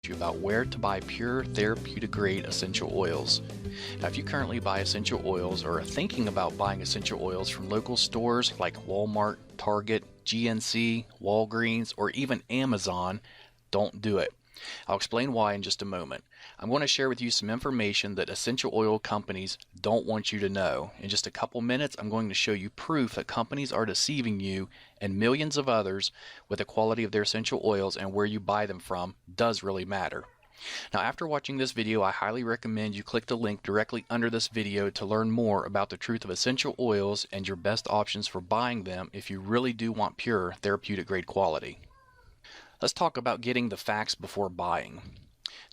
you about where to buy pure therapeutic grade essential oils. Now, if you currently buy essential oils or are thinking about buying essential oils from local stores like Walmart, Target, GNC, Walgreens, or even Amazon, don't do it. I'll explain why in just a moment. I'm going to share with you some information that essential oil companies don't want you to know. In just a couple minutes, I'm going to show you proof that companies are deceiving you and millions of others with the quality of their essential oils, and where you buy them from does really matter. Now, after watching this video, I highly recommend you click the link directly under this video to learn more about the truth of essential oils and your best options for buying them if you really do want pure therapeutic grade quality. Let's talk about getting the facts before buying.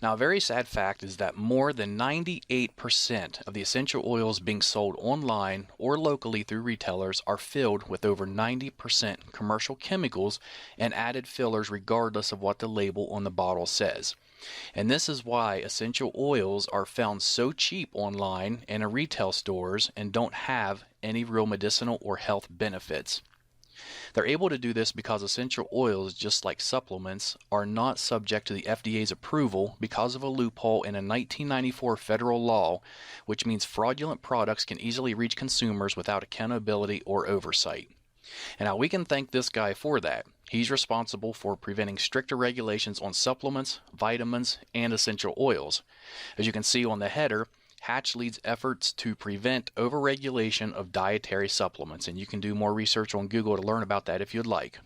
Now, a very sad fact is that more than 98% of the essential oils being sold online or locally through retailers are filled with over 90% commercial chemicals and added fillers regardless of what the label on the bottle says. And this is why essential oils are found so cheap online and in retail stores and don't have any real medicinal or health benefits. They're able to do this because essential oils, just like supplements, are not subject to the FDA's approval because of a loophole in a 1994 federal law, which means fraudulent products can easily reach consumers without accountability or oversight. And now we can thank this guy for that. He's responsible for preventing stricter regulations on supplements, vitamins, and essential oils. As you can see on the header, Hatch leads efforts to prevent overregulation of dietary supplements, and you can do more research on Google to learn about that if you'd like.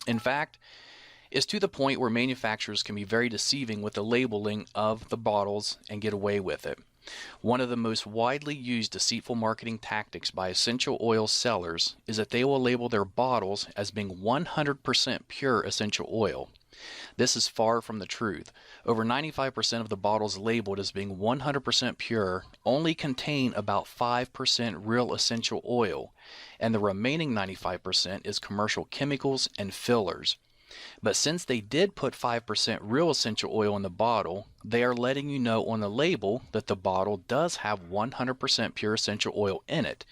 In fact, it's to the point where manufacturers can be very deceiving with the labeling of the bottles and get away with it. One of the most widely used deceitful marketing tactics by essential oil sellers is that they will label their bottles as being 100% pure essential oil. This is far from the truth. Over 95% of the bottles labeled as being 100% pure only contain about 5% real essential oil, and the remaining 95% is commercial chemicals and fillers. But since they did put 5% real essential oil in the bottle, they are letting you know on the label that the bottle does have 100% pure essential oil in it.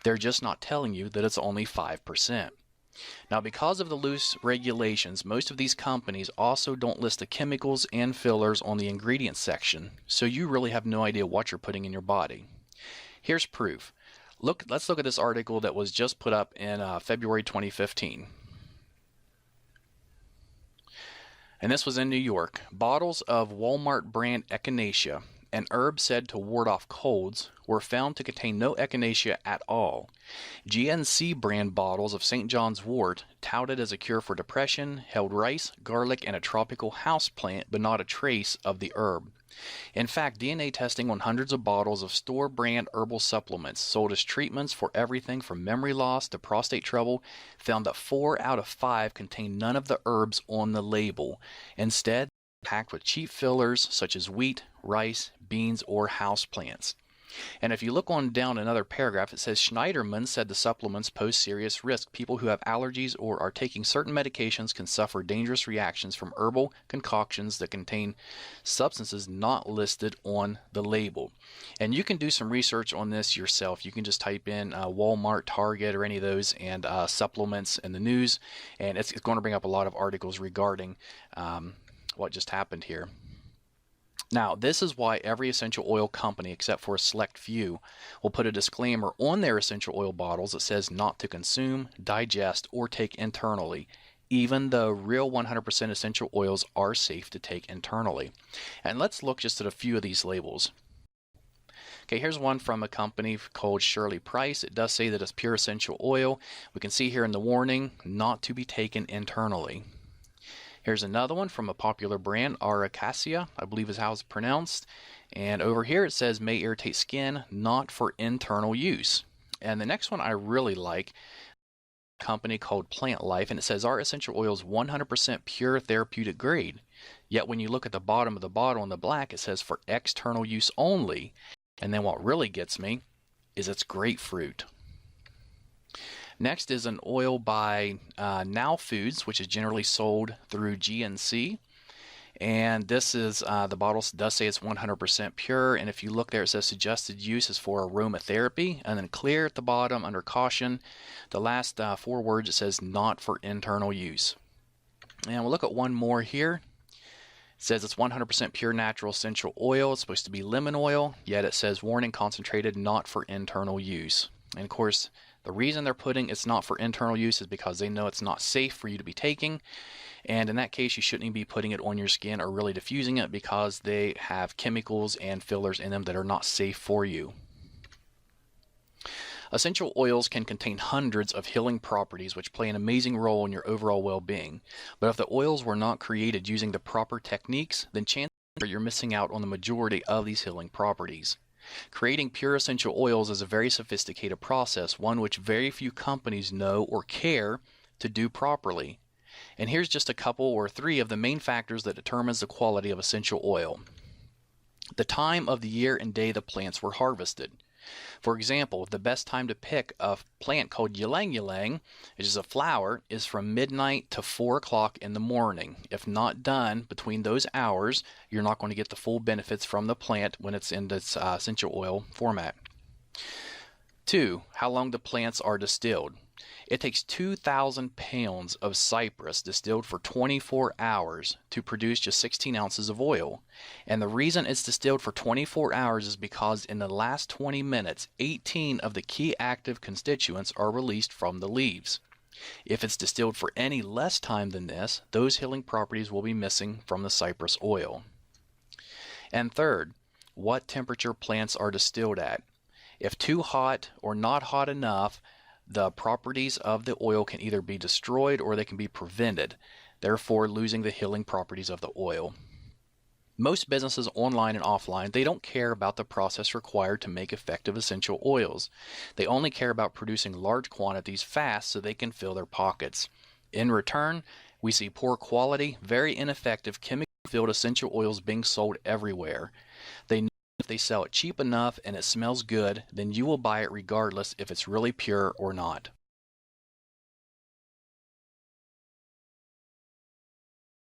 They're just not telling you that it's only 5%. Now, because of the loose regulations, most of these companies also don't list the chemicals and fillers on the ingredients section, so you really have no idea what you're putting in your body. Here's proof. Let's look at this article that was just put up in February 2015. And this was in New York. Bottles of Walmart brand echinacea, an herb said to ward off colds, were found to contain no echinacea at all. GNC brand bottles of St. John's wort, touted as a cure for depression, held rice, garlic, and a tropical house plant, but not a trace of the herb. In fact, DNA testing on hundreds of bottles of store-brand herbal supplements sold as treatments for everything from memory loss to prostate trouble found that 4 out of 5 contained none of the herbs on the label. Instead, packed with cheap fillers such as wheat, rice, beans, or houseplants. And if you look on down another paragraph, it says Schneiderman said the supplements pose serious risk. People who have allergies or are taking certain medications can suffer dangerous reactions from herbal concoctions that contain substances not listed on the label. And you can do some research on this yourself. You can just type in Walmart, Target, or any of those, and supplements in the news, and it's going to bring up a lot of articles regarding what just happened here. Now, this is why every essential oil company, except for a select few, will put a disclaimer on their essential oil bottles that says not to consume, digest, or take internally, even though real 100% essential oils are safe to take internally. And let's look just at a few of these labels. Okay, here's one from a company called Shirley Price. It does say that it's pure essential oil. We can see here in the warning, not to be taken internally. Here's another one from a popular brand, Aracacia, I believe is how it's pronounced. And over here it says may irritate skin, not for internal use. And the next one I really like, a company called Plant Life, and it says our essential oil is 100% pure therapeutic grade. Yet when you look at the bottom of the bottle in the black, it says for external use only. And then what really gets me is it's grapefruit. Next is an oil by Now Foods, which is generally sold through GNC. And this is, the bottle does say it's 100% pure. And if you look there, it says suggested use is for aromatherapy. And then clear at the bottom under caution. The last 4 words, it says not for internal use. And we'll look at one more here. It says it's 100% pure natural essential oil. It's supposed to be lemon oil, yet it says warning concentrated, not for internal use. And of course, the reason they're putting it's not for internal use is because they know it's not safe for you to be taking. And in that case, you shouldn't even be putting it on your skin or really diffusing it because they have chemicals and fillers in them that are not safe for you. Essential oils can contain hundreds of healing properties which play an amazing role in your overall well-being. But if the oils were not created using the proper techniques, then chances are you're missing out on the majority of these healing properties. Creating pure essential oils is a very sophisticated process, one which very few companies know or care to do properly. And here's just a couple or three of the main factors that determines the quality of essential oil. The time of the year and day the plants were harvested. For example, the best time to pick a plant called ylang ylang, which is a flower, is from midnight to 4 o'clock in the morning. If not done between those hours, you're not going to get the full benefits from the plant when it's in this essential oil format. 2. How long the plants are distilled. It takes 2,000 pounds of cypress distilled for 24 hours to produce just 16 ounces of oil. And the reason it's distilled for 24 hours is because in the last 20 minutes, 18 of the key active constituents are released from the leaves. If it's distilled for any less time than this, those healing properties will be missing from the cypress oil. And third, what temperature plants are distilled at. If too hot or not hot enough, the properties of the oil can either be destroyed or they can be prevented, therefore losing the healing properties of the oil. Most businesses online and offline, they don't care about the process required to make effective essential oils. They only care about producing large quantities fast so they can fill their pockets. In return, we see poor quality, very ineffective, chemical-filled essential oils being sold everywhere. They know if they sell it cheap enough and it smells good, then you will buy it regardless if it's really pure or not.